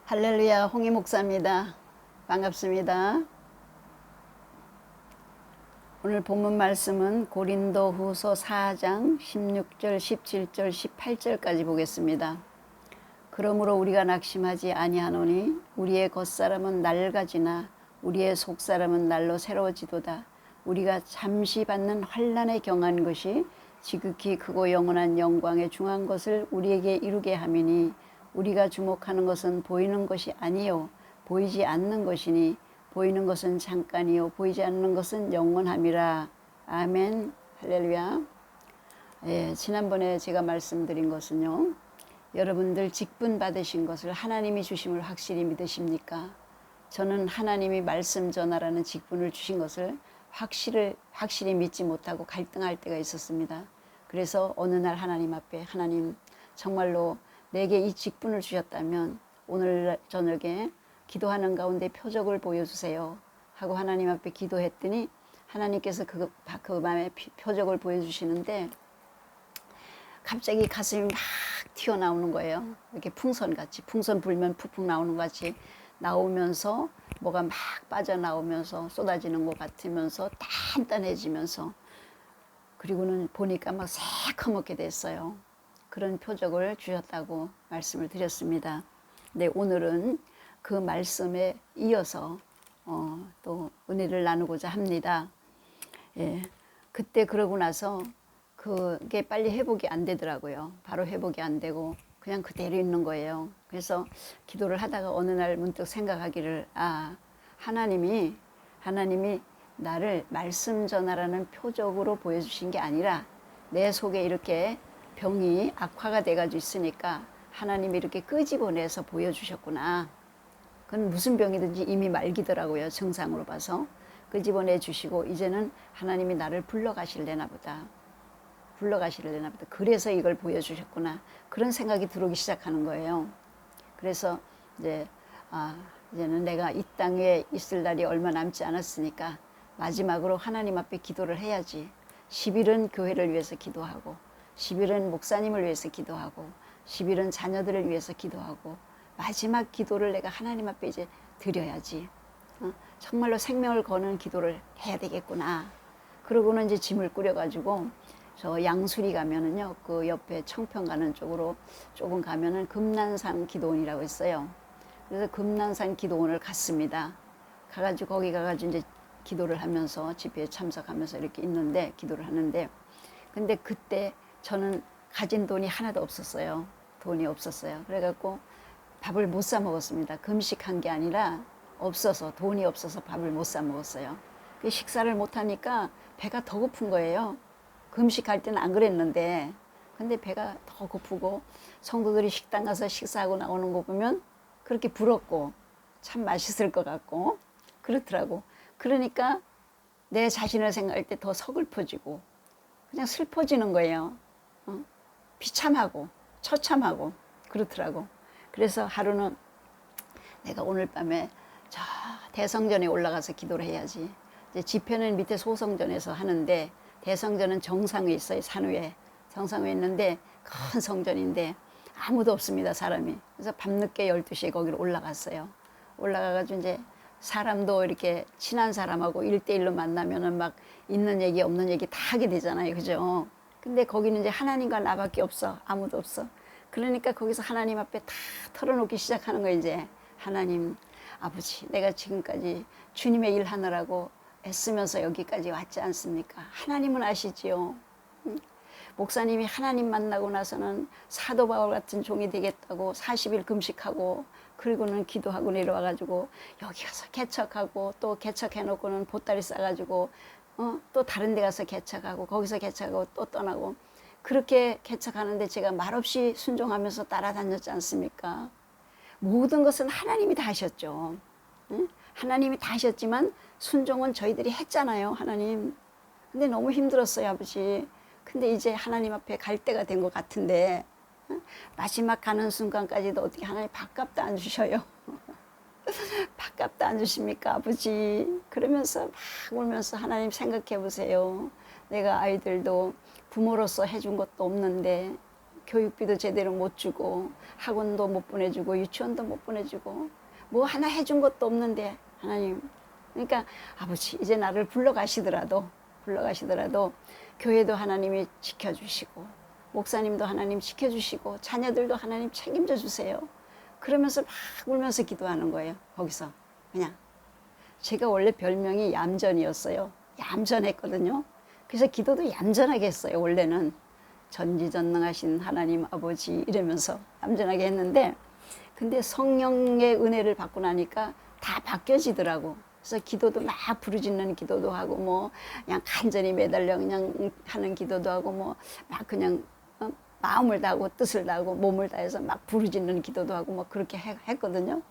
할렐루야, 홍희 목사입니다. 반갑습니다. 오늘 본문 말씀은 고린도후서 4장 16절, 17절, 18절까지 보겠습니다. 그러므로 우리가 낙심하지 아니하노니 우리의 겉사람은 낡아지나 우리의 속사람은 날로 새로워지도다. 우리가 잠시 받는 환난에 경한 것이 지극히 크고 영원한 영광에 중한 것을 우리에게 이루게 함이니 우리가 주목하는 것은 보이는 것이 아니요 보이지 않는 것이니 보이는 것은 잠깐이요 보이지 않는 것은 영원함이라. 아멘. 할렐루야. 지난번에 제가 말씀드린 것은요, 여러분들 직분 받으신 것을 하나님이 주심을 확실히 믿으십니까? 저는 하나님이 말씀 전하라는 직분을 주신 것을 확실히 믿지 못하고 갈등할 때가 있었습니다. 그래서 어느 날 하나님 앞에, 하나님 정말로 내게 이 직분을 주셨다면 오늘 저녁에 기도하는 가운데 표적을 보여주세요 하고 하나님 앞에 기도했더니 하나님께서 그 밤에 표적을 보여주시는데 갑자기 가슴이 막 튀어나오는 거예요. 이렇게 풍선같이, 풍선 불면 푹푹 나오는 것 같이 나오면서 뭐가 막 빠져나오면서 쏟아지는 것 같으면서 단단해지면서, 그리고는 보니까 막 새카맣게 됐어요. 그런 표적을 주셨다고 말씀을 드렸습니다. 네, 오늘은 그 말씀에 이어서 또 은혜를 나누고자 합니다. 그때 그러고 나서 그게 빨리 회복이 안 되더라고요. 바로 회복이 안 되고 그냥 그대로 있는 거예요. 그래서 기도를 하다가 어느 날 문득 생각하기를, 하나님이 나를 말씀 전하라는 표적으로 보여주신 게 아니라 내 속에 이렇게 병이 악화가 돼가지고 있으니까 하나님이 이렇게 끄집어내서 보여주셨구나. 그건 무슨 병이든지 이미 말기더라고요. 증상으로 봐서 끄집어내 주시고 이제는 하나님이 나를 불러가실래나 보다. 그래서 이걸 보여주셨구나. 그런 생각이 들어오기 시작하는 거예요. 그래서 이제는 내가 이 땅에 있을 날이 얼마 남지 않았으니까 마지막으로 하나님 앞에 기도를 해야지. 10일은 교회를 위해서 기도하고 10일은 목사님을 위해서 기도하고 10일은 자녀들을 위해서 기도하고 마지막 기도를 내가 하나님 앞에 이제 드려야지. 정말로 생명을 거는 기도를 해야 되겠구나. 그러고는 이제 짐을 꾸려가지고 저 양수리 가면은요, 그 옆에 청평 가는 쪽으로 조금 가면은 금난산 기도원이라고 있어요. 그래서 금난산 기도원을 갔습니다. 가가지고 거기 가가지고 이제 기도를 하면서 집회에 참석하면서 이렇게 있는데 기도를 하는데, 근데 그때 저는 가진 돈이 하나도 없었어요. 돈이 없었어요. 그래갖고 밥을 못 사 먹었습니다. 금식한 게 아니라 돈이 없어서 밥을 못 사 먹었어요. 식사를 못 하니까 배가 더 고픈 거예요. 금식할 때는 안 그랬는데, 근데 배가 더 고프고 성도들이 식당 가서 식사하고 나오는 거 보면 그렇게 부럽고 참 맛있을 것 같고 그렇더라고. 그러니까 내 자신을 생각할 때 더 서글퍼지고 그냥 슬퍼지는 거예요. 비참하고 처참하고 그렇더라고. 그래서 하루는 내가 오늘 밤에 저 대성전에 올라가서 기도를 해야지. 이제 집회는 밑에 소성전에서 하는데 대성전은 정상에 있어요. 산 위에 정상 위에 있는데 큰 성전인데 아무도 없습니다, 사람이. 그래서 밤늦게 12시에 거기로 올라갔어요. 올라가가지고 이제 사람도 이렇게 친한 사람하고 1대1로 만나면은 막 있는 얘기 없는 얘기 다 하게 되잖아요, 그죠? 근데 거기는 이제 하나님과 나밖에 없어. 아무도 없어. 그러니까 거기서 하나님 앞에 다 털어놓기 시작하는 거예요, 이제. 하나님, 아버지, 내가 지금까지 주님의 일 하느라고 애쓰면서 여기까지 왔지 않습니까? 하나님은 아시지요. 목사님이 하나님 만나고 나서는 사도 바울 같은 종이 되겠다고 40일 금식하고 그리고는 기도하고 내려와가지고 여기 가서 개척하고 또 개척해놓고는 보따리 싸가지고 또 다른 데 가서 개척하고 거기서 개척하고 또 떠나고 그렇게 개척하는데 제가 말없이 순종하면서 따라다녔지 않습니까? 모든 것은 하나님이 다 하셨죠. 하나님이 다 하셨지만 순종은 저희들이 했잖아요, 하나님. 근데 너무 힘들었어요, 아버지. 근데 이제 하나님 앞에 갈 때가 된 것 같은데 마지막 가는 순간까지도 어떻게 하나님 밥값도 안 주셔요. 밥값도 안 주십니까, 아버지. 그러면서 막 울면서 하나님 생각해 보세요. 내가 아이들도 부모로서 해준 것도 없는데 교육비도 제대로 못 주고 학원도 못 보내주고 유치원도 못 보내주고 뭐 하나 해준 것도 없는데 하나님, 그러니까 아버지 이제 나를 불러가시더라도 교회도 하나님이 지켜주시고 목사님도 하나님 지켜주시고 자녀들도 하나님 책임져 주세요. 그러면서 막 울면서 기도하는 거예요. 거기서 그냥. 제가 원래 별명이 얌전이었어요. 얌전했거든요. 그래서 기도도 얌전하게 했어요. 원래는 전지전능하신 하나님 아버지 이러면서 얌전하게 했는데, 근데 성령의 은혜를 받고 나니까 다 바뀌어지더라고. 그래서 기도도 막 부르짖는 기도도 하고 뭐 그냥 간절히 매달려 그냥 하는 기도도 하고 뭐 막 그냥 마음을 다하고 뜻을 다하고 몸을 다해서 막 부르짖는 기도도 하고 뭐 그렇게 했거든요.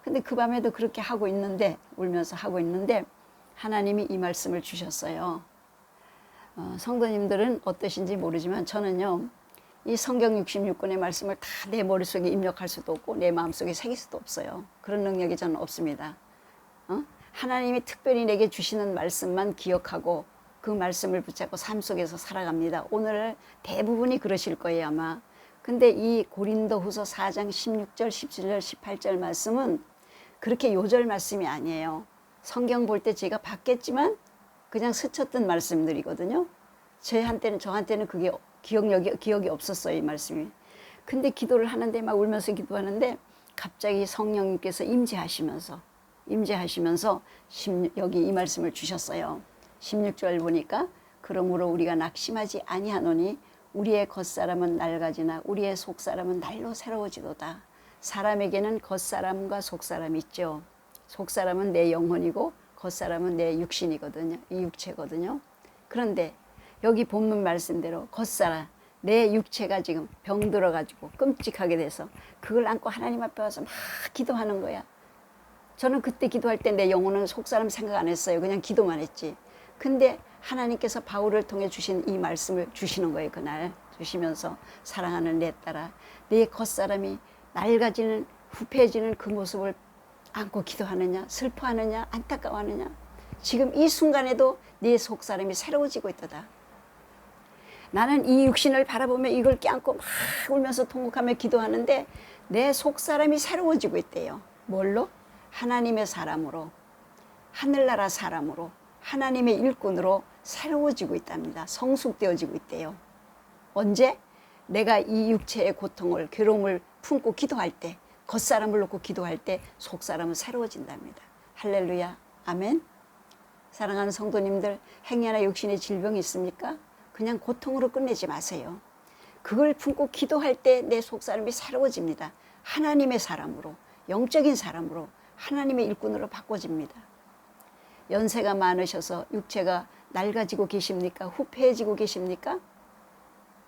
근데 그 밤에도 그렇게 하고 있는데, 울면서 하고 있는데 하나님이 이 말씀을 주셨어요. 성도님들은 어떠신지 모르지만 저는요, 이 성경 66권의 말씀을 다 내 머릿속에 입력할 수도 없고 내 마음속에 새길 수도 없어요. 그런 능력이 저는 없습니다. 하나님이 특별히 내게 주시는 말씀만 기억하고 그 말씀을 붙잡고 삶 속에서 살아갑니다. 오늘 대부분이 그러실 거예요 아마. 근데 이 고린도후서 4장 16절 17절 18절 말씀은 그렇게 요절 말씀이 아니에요. 성경 볼 때 제가 봤겠지만 그냥 스쳤던 말씀들이거든요. 저한테는 그게 기억이 없었어요, 이 말씀이. 근데 기도를 하는데 막 울면서 기도하는데 갑자기 성령님께서 임재하시면서 여기 이 말씀을 주셨어요. 16절 보니까 그러므로 우리가 낙심하지 아니하노니 우리의 겉사람은 낡아지나 우리의 속사람은 날로 새로워지도다. 사람에게는 겉사람과 속사람이 있죠. 속사람은 내 영혼이고 겉사람은 내 육신이거든요. 이 육체거든요. 그런데 여기 본문 말씀대로 겉사람, 내 육체가 지금 병들어가지고 끔찍하게 돼서 그걸 안고 하나님 앞에 와서 막 기도하는 거야. 저는 그때 기도할 때 내 영혼은 속사람 생각 안 했어요. 그냥 기도만 했지. 근데 하나님께서 바울을 통해 주신 이 말씀을 주시는 거예요. 그날 주시면서 사랑하는 내 딸아, 네 겉사람이 낡아지는 후패해지는 그 모습을 안고 기도하느냐, 슬퍼하느냐, 안타까워하느냐. 지금 이 순간에도 네 속사람이 새로워지고 있도다. 나는 이 육신을 바라보며 이걸 껴안고 막 울면서 통곡하며 기도하는데 내 속사람이 새로워지고 있대요. 뭘로? 하나님의 사람으로, 하늘나라 사람으로, 하나님의 일꾼으로 새로워지고 있답니다. 성숙되어지고 있대요. 언제? 내가 이 육체의 고통을, 괴로움을 품고 기도할 때, 겉사람을 놓고 기도할 때 속사람은 새로워진답니다. 할렐루야, 아멘. 사랑하는 성도님들, 행여나 육신의 질병이 있습니까? 그냥 고통으로 끝내지 마세요. 그걸 품고 기도할 때 내 속사람이 새로워집니다. 하나님의 사람으로, 영적인 사람으로, 하나님의 일꾼으로 바꿔집니다. 연세가 많으셔서 육체가 낡아지고 계십니까? 후패해지고 계십니까?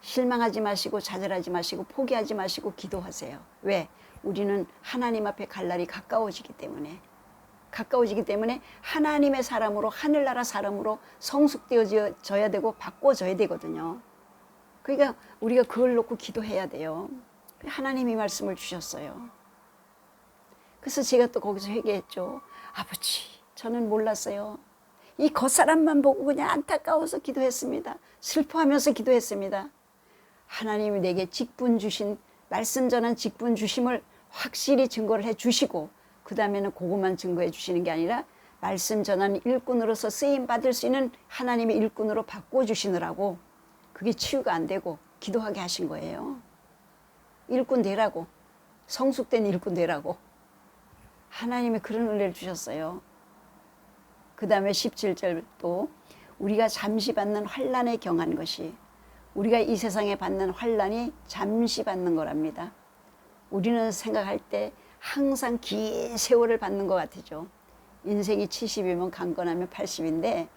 실망하지 마시고 좌절하지 마시고 포기하지 마시고 기도하세요. 왜? 우리는 하나님 앞에 갈 날이 가까워지기 때문에 하나님의 사람으로, 하늘나라 사람으로 성숙되어져야 되고 바꿔져야 되거든요. 그러니까 우리가 그걸 놓고 기도해야 돼요. 하나님이 말씀을 주셨어요. 그래서 제가 또 거기서 회개했죠. 아버지, 저는 몰랐어요. 이 겉사람만 보고 그냥 안타까워서 기도했습니다. 슬퍼하면서 기도했습니다. 하나님이 내게 직분 주신, 말씀 전한 직분 주심을 확실히 증거를 해 주시고, 그 다음에는 그것만 증거해 주시는 게 아니라 말씀 전하는 일꾼으로서 쓰임 받을 수 있는 하나님의 일꾼으로 바꿔주시느라고 그게 치유가 안 되고 기도하게 하신 거예요. 일꾼 되라고, 성숙된 일꾼 되라고 하나님의 그런 은혜를 주셨어요. 그 다음에 17절 또 우리가 잠시 받는 환난에 경한 것이, 우리가 이 세상에 받는 환난이 잠시 받는 거랍니다. 우리는 생각할 때 항상 긴 세월을 받는 것 같죠. 인생이 70이면 강건하면 80인데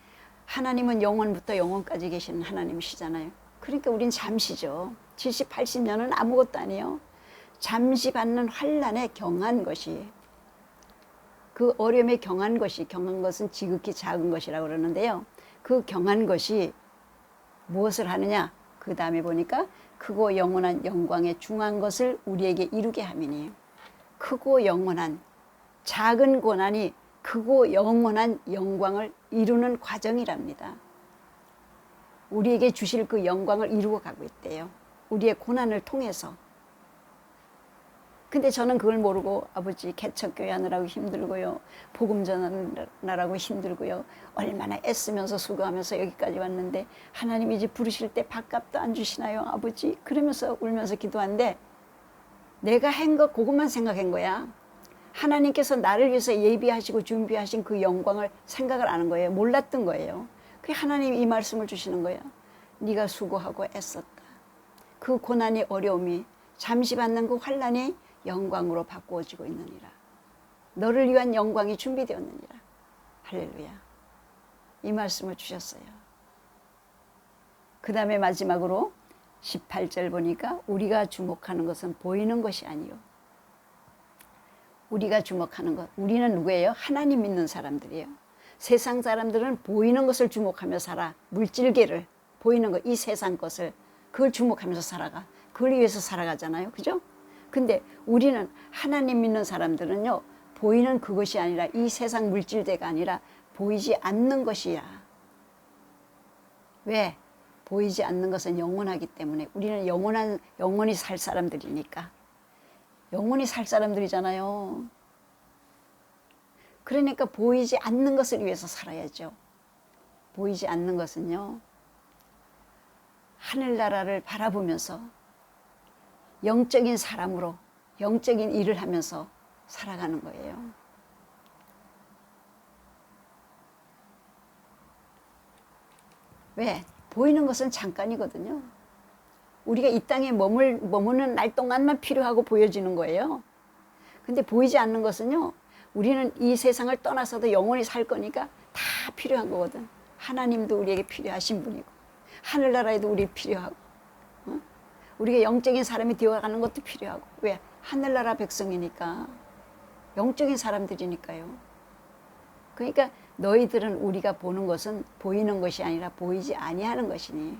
하나님은 영원부터 영원까지 계시는 하나님이시잖아요. 그러니까 우린 잠시죠. 70, 80년은 아무것도 아니에요. 잠시 받는 환난에 경한 것이, 그 어려움에 경한 것은 지극히 작은 것이라고 그러는데요. 그 경한 것이 무엇을 하느냐? 그 다음에 보니까 크고 영원한 영광의 중한 것을 우리에게 이루게 함이니, 크고 영원한 작은 고난이 크고 영원한 영광을 이루는 과정이랍니다. 우리에게 주실 그 영광을 이루어 가고 있대요. 우리의 고난을 통해서. 근데 저는 그걸 모르고 아버지 개척교회 하느라고 힘들고요. 복음 전하느라고 힘들고요. 얼마나 애쓰면서 수고하면서 여기까지 왔는데 하나님이 이제 부르실 때 밥값도 안 주시나요 아버지? 그러면서 울면서 기도하는데 내가 한 것 그것만 생각한 거야. 하나님께서 나를 위해서 예비하시고 준비하신 그 영광을 생각을 안 한 거예요. 몰랐던 거예요. 그 하나님이 이 말씀을 주시는 거예요. 네가 수고하고 애썼다. 그 고난이 어려움이 잠시 받는 그 환난이 영광으로 바꾸어지고 있느니라. 너를 위한 영광이 준비되었느니라. 할렐루야. 이 말씀을 주셨어요. 그 다음에 마지막으로 18절 보니까 우리가 주목하는 것은 보이는 것이 아니요. 우리가 주목하는 것. 우리는 누구예요? 하나님 믿는 사람들이에요. 세상 사람들은 보이는 것을 주목하며 살아. 물질계를 보이는 것, 이 세상 것을 그걸 주목하면서 살아가. 그걸 위해서 살아가잖아요. 그죠? 근데 우리는 하나님 믿는 사람들은요. 보이는 그것이 아니라 이 세상 물질대가 아니라 보이지 않는 것이야. 왜? 보이지 않는 것은 영원하기 때문에 우리는 영원히 살 사람들이니까. 영원히 살 사람들이잖아요. 그러니까 보이지 않는 것을 위해서 살아야죠. 보이지 않는 것은요. 하늘나라를 바라보면서 영적인 사람으로 영적인 일을 하면서 살아가는 거예요. 왜? 보이는 것은 잠깐이거든요. 우리가 이 땅에 머무는 날 동안만 필요하고 보여지는 거예요. 근데 보이지 않는 것은요. 우리는 이 세상을 떠나서도 영원히 살 거니까 다 필요한 거거든. 하나님도 우리에게 필요하신 분이고 하늘나라에도 우리 필요하고 우리가 영적인 사람이 되어가는 것도 필요하고. 왜? 하늘나라 백성이니까. 영적인 사람들이니까요. 그러니까 너희들은 우리가 보는 것은 보이는 것이 아니라 보이지 아니하는 것이니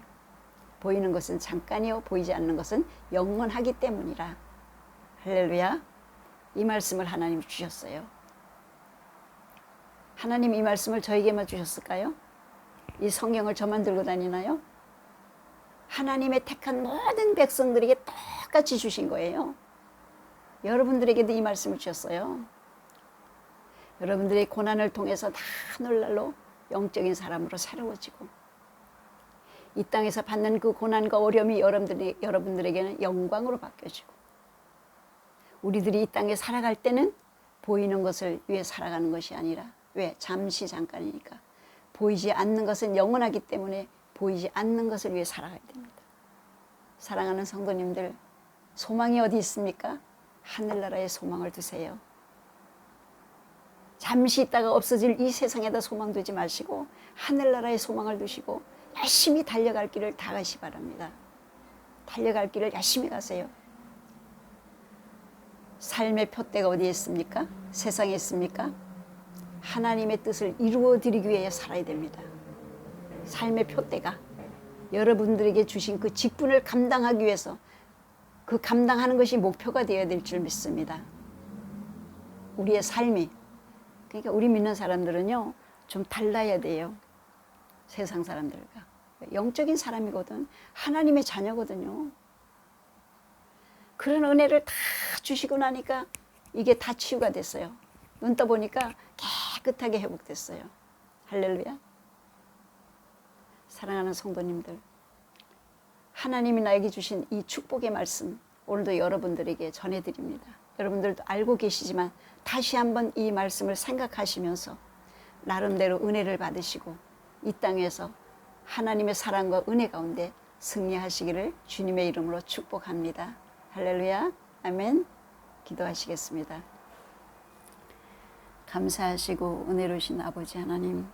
보이는 것은 잠깐이요 보이지 않는 것은 영원하기 때문이라. 할렐루야. 이 말씀을 하나님이 주셨어요. 하나님 이 말씀을 저에게만 주셨을까요? 이 성경을 저만 들고 다니나요? 하나님의 택한 모든 백성들에게 똑같이 주신 거예요. 여러분들에게도 이 말씀을 주셨어요. 여러분들의 고난을 통해서 다 하늘날로 영적인 사람으로 새로워지고 이 땅에서 받는 그 고난과 어려움이 여러분들에게는 영광으로 바뀌어지고 우리들이 이 땅에 살아갈 때는 보이는 것을 위해 살아가는 것이 아니라 왜? 잠시 잠깐이니까 보이지 않는 것은 영원하기 때문에 보이지 않는 것을 위해 살아가야 됩니다. 사랑하는 성도님들, 소망이 어디 있습니까? 하늘나라에 소망을 두세요. 잠시 있다가 없어질 이 세상에다 소망 두지 마시고 하늘나라에 소망을 두시고 열심히 달려갈 길을 다 가시 바랍니다. 달려갈 길을 열심히 가세요. 삶의 표대가 어디에 있습니까? 세상에 있습니까? 하나님의 뜻을 이루어 드리기 위해 살아야 됩니다. 삶의 표대가 여러분들에게 주신 그 직분을 감당하기 위해서 그 감당하는 것이 목표가 되어야 될 줄 믿습니다. 우리의 삶이. 그러니까 우리 믿는 사람들은요 좀 달라야 돼요. 세상 사람들과. 영적인 사람이거든. 하나님의 자녀거든요. 그런 은혜를 다 주시고 나니까 이게 다 치유가 됐어요. 눈 떠보니까 깨끗하게 회복됐어요. 할렐루야. 사랑하는 성도님들, 하나님이 나에게 주신 이 축복의 말씀 오늘도 여러분들에게 전해드립니다. 여러분들도 알고 계시지만 다시 한번 이 말씀을 생각하시면서 나름대로 은혜를 받으시고 이 땅에서 하나님의 사랑과 은혜 가운데 승리하시기를 주님의 이름으로 축복합니다. 할렐루야. 아멘. 기도하시겠습니다. 감사하시고 은혜로우신 아버지 하나님,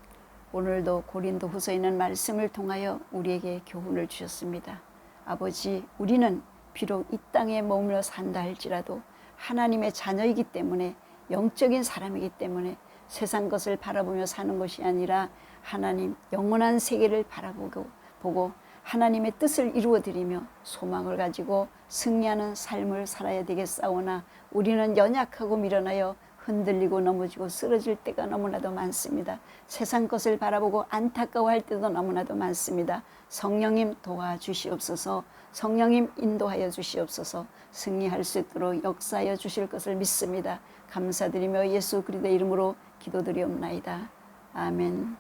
오늘도 고린도 후서에 있는 말씀을 통하여 우리에게 교훈을 주셨습니다. 아버지, 우리는 비록 이 땅에 머물러 산다 할지라도 하나님의 자녀이기 때문에 영적인 사람이기 때문에 세상 것을 바라보며 사는 것이 아니라 하나님 영원한 세계를 바라보고 하나님의 뜻을 이루어드리며 소망을 가지고 승리하는 삶을 살아야 되겠사오나 우리는 연약하고 미련하여 흔들리고 넘어지고 쓰러질 때가 너무나도 많습니다. 세상 것을 바라보고 안타까워할 때도 너무나도 많습니다. 성령님 도와주시옵소서. 성령님 인도하여 주시옵소서. 승리할 수 있도록 역사하여 주실 것을 믿습니다. 감사드리며 예수 그리스도의 이름으로 기도드리옵나이다. 아멘.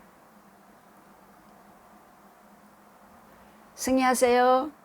승리하세요.